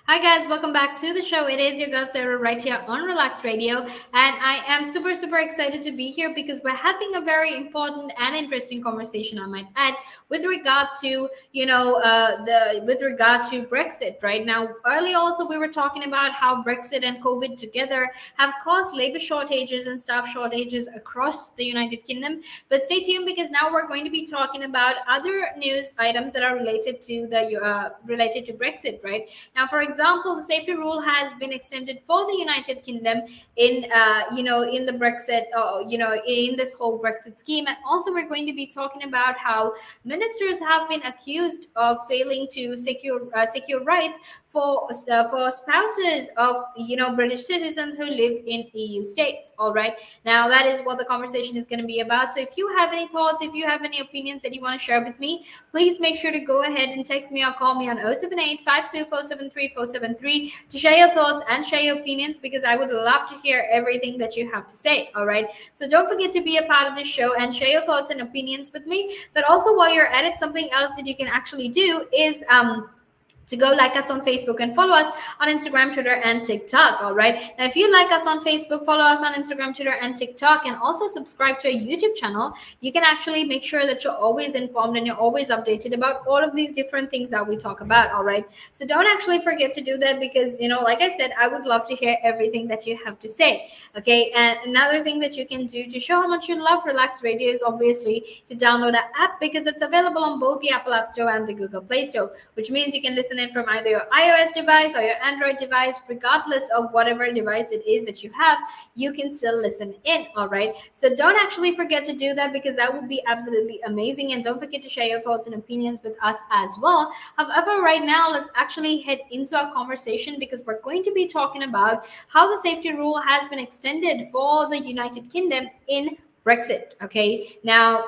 Hi guys, welcome back to the show. It is your girl Sarah right here on Relax Radio, and I am super excited to be here because we're having a very important and interesting conversation. I might add, with regard to the with regard to Brexit. Right now, early also we were talking about how Brexit and COVID together have caused labor shortages and staff shortages across the United Kingdom. But stay tuned because now we're going to be talking about other news items that are related to Brexit. Right now, for example, the safety rule has been extended for the United Kingdom in the Brexit, in this whole Brexit scheme. And also, we're going to be talking about how ministers have been accused of failing to secure rights for spouses of British citizens who live in EU states. All right, now that is what the conversation is going to be about. So if you have any thoughts, if you have any opinions that you want to share with me, please make sure to go ahead and text me or call me on 078 to share your thoughts and share your opinions, because I would love to hear everything that you have to say. All right, so don't forget to be a part of the show and share your thoughts and opinions with me. But also, while you're at it, something else that you can actually do is to go like us on Facebook and follow us on Instagram, Twitter, and TikTok. All right. Now, if you like us on Facebook, follow us on Instagram, Twitter, and TikTok, and also subscribe to our YouTube channel, you can actually make sure that you're always informed and you're always updated about all of these different things that we talk about. All right. So don't actually forget to do that because, like I said, I would love to hear everything that you have to say. Okay. And another thing that you can do to show how much you love Relax Radio is obviously to download the app, because it's available on both the Apple App Store and the Google Play Store, which means you can listen in from either your iOS device or your Android device. Regardless of whatever device it is that you have, you can still listen in. All right, so don't actually forget to do that, because that would be absolutely amazing. And don't forget to share your thoughts and opinions with us as well. However, right now, let's actually head into our conversation, because we're going to be talking about how the safety rule has been extended for the United Kingdom in Brexit. Okay, now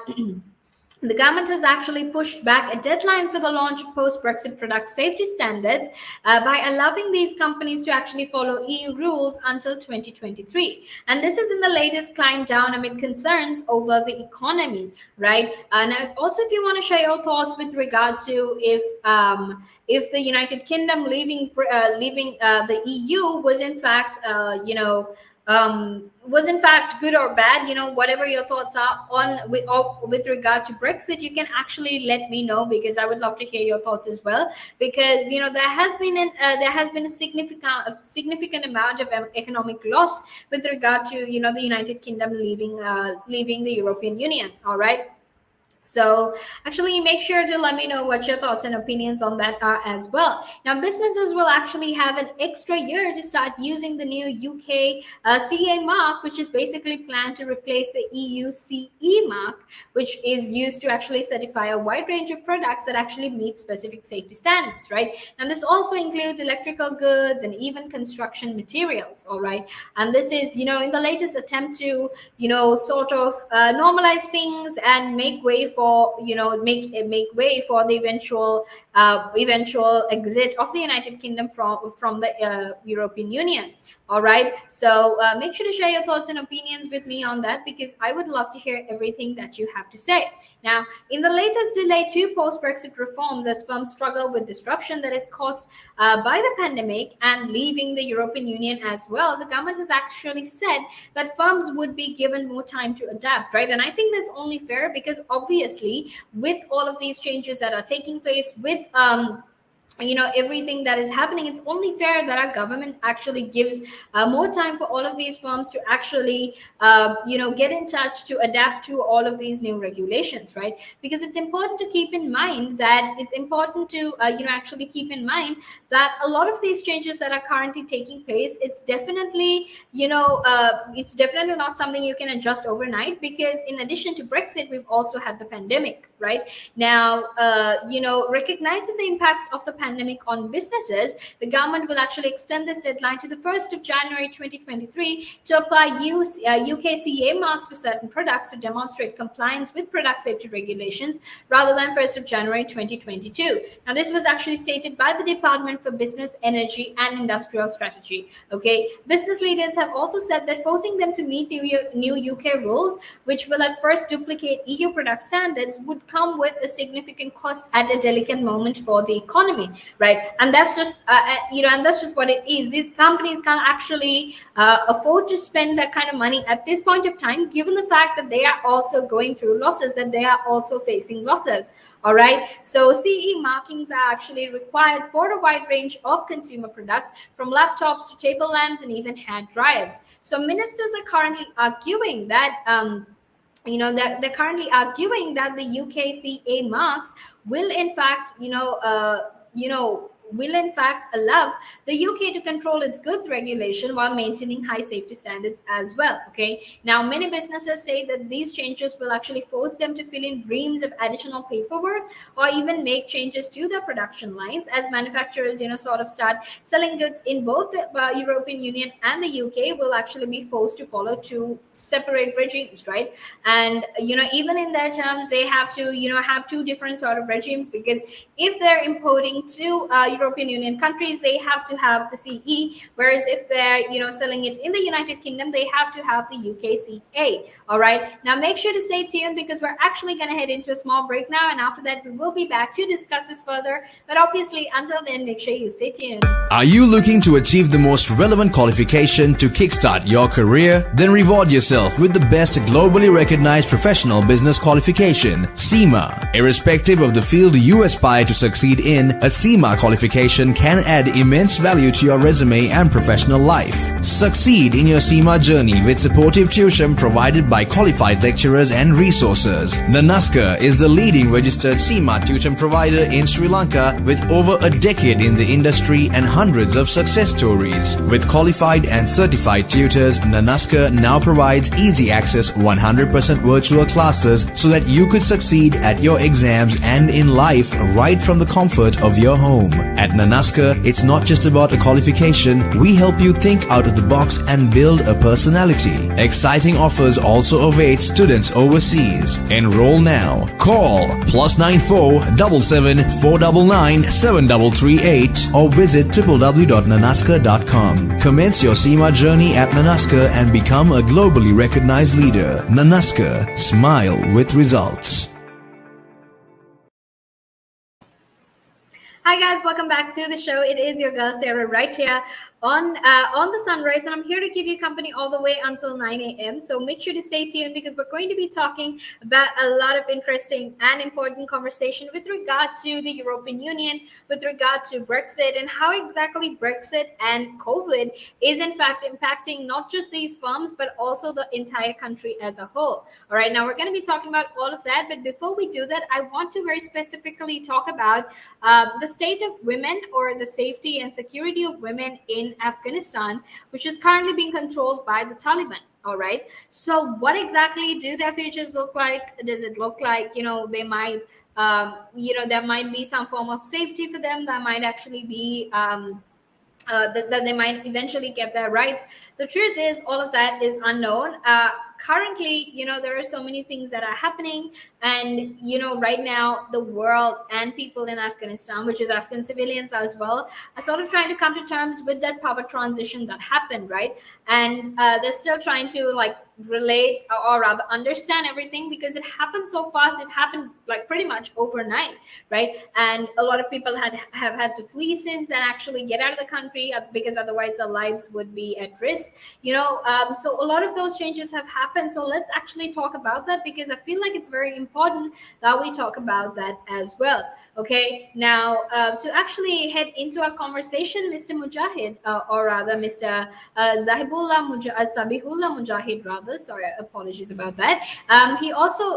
the government has actually pushed back a deadline for the launch of post-Brexit product safety standards by allowing these companies to actually follow EU rules until 2023. And this is in the latest climb down amid concerns over the economy, right? Now, also, if you want to share your thoughts with regard to if the United Kingdom leaving the EU was in fact, was in fact good or bad, whatever your thoughts are on with regard to Brexit, you can actually let me know, because I would love to hear your thoughts as well. Because there has been a significant amount of economic loss with regard to the United Kingdom leaving the European Union. All right, so actually make sure to let me know what your thoughts and opinions on that are as well. Now, businesses will actually have an extra year to start using the new UK CA mark, which is basically planned to replace the EU CE mark, which is used to actually certify a wide range of products that actually meet specific safety standards, right? And this also includes electrical goods and even construction materials. All right, and this is in the latest attempt to sort of normalize things and make way for make way for the eventual exit of the United Kingdom from the European Union. All right, so make sure to share your thoughts and opinions with me on that, because I would love to hear everything that you have to say. Now, in the latest delay to post-Brexit reforms, as firms struggle with disruption that is caused by the pandemic and leaving the European Union as well, the government has actually said that firms would be given more time to adapt, right? And I think that's only fair, because obviously, with all of these changes that are taking place, with everything that is happening, it's only fair that our government actually gives more time for all of these firms to actually get in touch, to adapt to all of these new regulations, right? Because it's important to keep in mind that actually keep in mind that a lot of these changes that are currently taking place, it's definitely not something you can adjust overnight, because in addition to Brexit, we've also had the pandemic. Right now, recognizing the impact of the pandemic on businesses, the government will actually extend this deadline to the 1st of January 2023 to apply UKCA marks for certain products to demonstrate compliance with product safety regulations, rather than 1st of January 2022. Now, this was actually stated by the Department for Business, Energy and Industrial Strategy. Okay, business leaders have also said that forcing them to meet new UK rules, which will at first duplicate EU product standards, would come with a significant cost at a delicate moment for the economy, right? And that's just and that's just what it is. These companies can't actually afford to spend that kind of money at this point of time, given the fact that they are also going through losses, that they are also facing losses. All right. So CE markings are actually required for a wide range of consumer products, from laptops to table lamps and even hair dryers. So ministers are currently arguing that that they're currently arguing that the UKCA marks will in fact will in fact allow the UK to control its goods regulation while maintaining high safety standards as well. Okay. Now, many businesses say that these changes will actually force them to fill in reams of additional paperwork or even make changes to their production lines as manufacturers, sort of start selling goods in both the European Union and the UK, will actually be forced to follow two separate regimes, right? And, even in their terms, they have to, have two different sort of regimes, because if they're importing to European Union countries, they have to have the CE, whereas if they're selling it in the United Kingdom, they have to have the UKCA. All right. Now make sure to stay tuned, because we're actually going to head into a small break now, and after that we will be back to discuss this further. But obviously, until then, make sure you stay tuned. Are you looking to achieve the most relevant qualification to kickstart your career? Then reward yourself with the best globally recognized professional business qualification, CIMA. Irrespective of the field you aspire to succeed in, a CIMA qualification can add immense value to your resume and professional life. Succeed in your CIMA journey with supportive tuition provided by qualified lecturers and resources. Nanaska is the leading registered CIMA tuition provider in Sri Lanka, with over a decade in the industry and hundreds of success stories. With qualified and certified tutors, Nanaska now provides easy access 100% virtual classes so that you could succeed at your exams and in life right from the comfort of your home. At Nanaska, it's not just about a qualification. We help you think out of the box and build a personality. Exciting offers also await students overseas. Enroll now. Call +94 77 499 7338 or visit www.nanaska.com. Commence your CIMA journey at Nanaska and become a globally recognized leader. Nanaska, smile with results. Hi guys, welcome back to the show. It is your girl Sarah right here on the Sunrise, and I'm here to keep you company all the way until 9 a.m. So make sure to stay tuned, because we're going to be talking about a lot of interesting and important conversation with regard to the European Union, with regard to Brexit, and how exactly Brexit and COVID is in fact impacting not just these firms but also the entire country as a whole. All right, now we're going to be talking about all of that, but before we do that, I want to very specifically talk about the state of women, or the safety and security of women in Afghanistan, which is currently being controlled by the Taliban. All right. So what exactly do their futures look like? Does it look like, they might, there might be some form of safety for them? That might actually be that they might eventually get their rights. The truth is, all of that is unknown. Currently, there are so many things that are happening, and right now the world and people in Afghanistan, which is Afghan civilians as well, are sort of trying to come to terms with that power transition that happened, right? And they're still trying to relate, or rather understand everything, because it happened so fast. It happened pretty much overnight, right? And a lot of people have had to flee since and actually get out of the country, because otherwise their lives would be at risk. So a lot of those changes have happened. So let's actually talk about that, because I feel like it's very important that we talk about that as well. Okay, now to actually head into our conversation, Mr. Mujahid, or rather Mr. Sabihullah Mujahid, rather, sorry, apologies about that.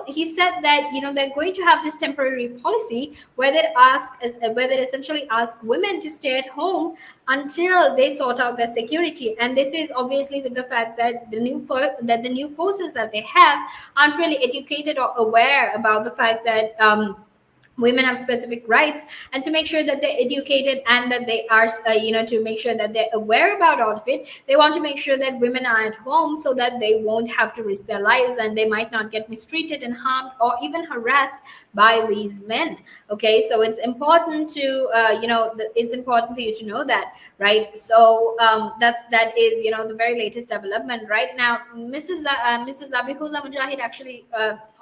He said that they're going to have this temporary policy where they essentially ask women to stay at home until they sort out their security. And this is obviously with the fact that the new forces that they have aren't really educated or aware about the fact that women have specific rights, and to make sure that they're educated and that they are to make sure that they're aware about all of it. They want to make sure that women are at home so that they won't have to risk their lives and they might not get mistreated and harmed or even harassed by these men. Okay, so it's important to it's important for you to know that, right? So that is the very latest development right now. Mr. Zabihullah Mujahid actually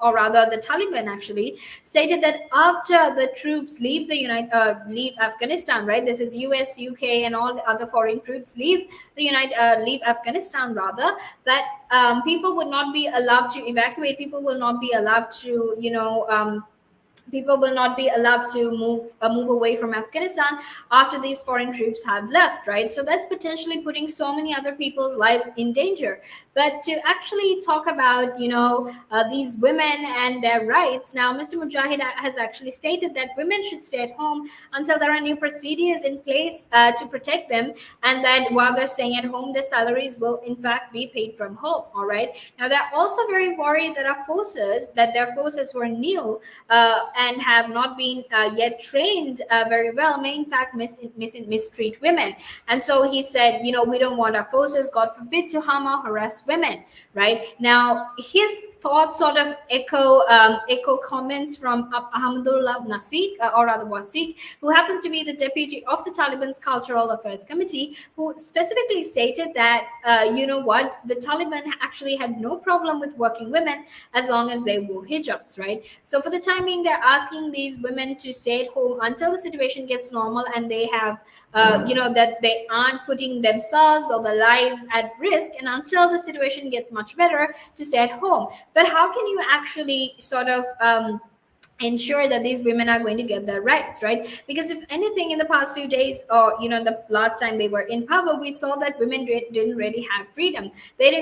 or rather the Taliban actually stated that after the troops leave leave Afghanistan, right? This is US, UK, and all the other foreign troops leave leave Afghanistan rather, that people would not be allowed to evacuate. People will not be allowed to people will not be allowed to move away from Afghanistan after these foreign troops have left, right? So that's potentially putting so many other people's lives in danger. But to actually talk about these women and their rights, now Mr. Mujahid has actually stated that women should stay at home until there are new procedures in place to protect them, and that while they're staying at home, their salaries will in fact be paid from home. All right. Now they're also very worried that their forces were new and have not been yet trained very well, may in fact mistreat women. And so he said, we don't want our forces, God forbid, to harm or harass women. Right now, his thoughts sort of echo comments from Ahmadullah Nasik, or rather Wasik, who happens to be the deputy of the Taliban's Cultural Affairs Committee, who specifically stated that the Taliban actually had no problem with working women as long as they wore hijabs, right? So for the time being, they're asking these women to stay at home until the situation gets normal and they have that they aren't putting themselves or their lives at risk, and until the situation gets much better, to stay at home. But how can you actually sort of ensure that these women are going to get their rights, right? Because if anything, in the past few days, or the last time they were in power, we saw that women didn't really have freedom. They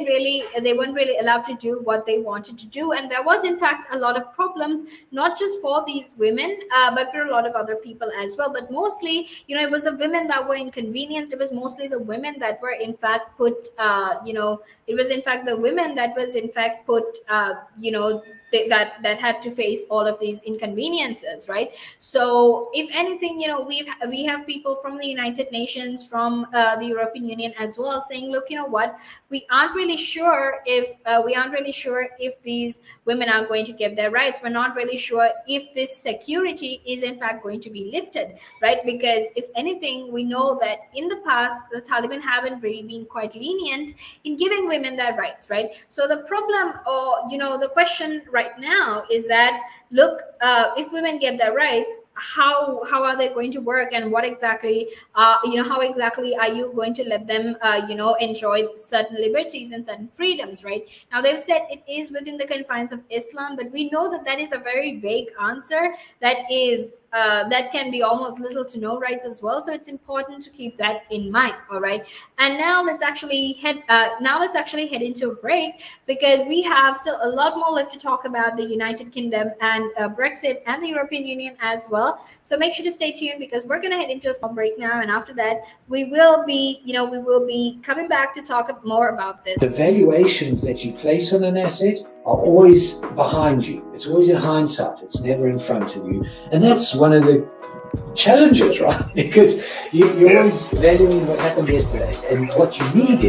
weren't really allowed to do what they wanted to do, and there was in fact a lot of problems, not just for these women but for a lot of other people as well. But mostly, it was the women that were inconvenienced. It was mostly the women that were in fact put it was in fact the women that was in fact put that had to face all of these inconveniences, right? So if anything, we have people from the United Nations, from the European Union as well, saying, look, what, we aren't really sure if these women are going to get their rights. We're not really sure if this security is in fact going to be lifted, right? Because if anything, we know that in the past the Taliban haven't really been quite lenient in giving women their rights, right? So the problem, or the question right now is that, look, if women get their rights, how are they going to work, and what exactly how exactly are you going to let them enjoy certain liberties and certain freedoms, right? Now they've said it is within the confines of Islam, but we know that that is a very vague answer that can be almost little to no rights as well. So it's important to keep that in mind. All right, and now let's actually head into a break, because we have still a lot more left to talk about the United Kingdom and Brexit and the European Union as well. So make sure to stay tuned, because we're going to head into a small break now, and after that we will be coming back to talk more about this. The valuations that you place on an asset are always behind you. It's always in hindsight. It's never in front of you. And that's one of the challenges, right? Because you're always valuing what happened yesterday, and what you need is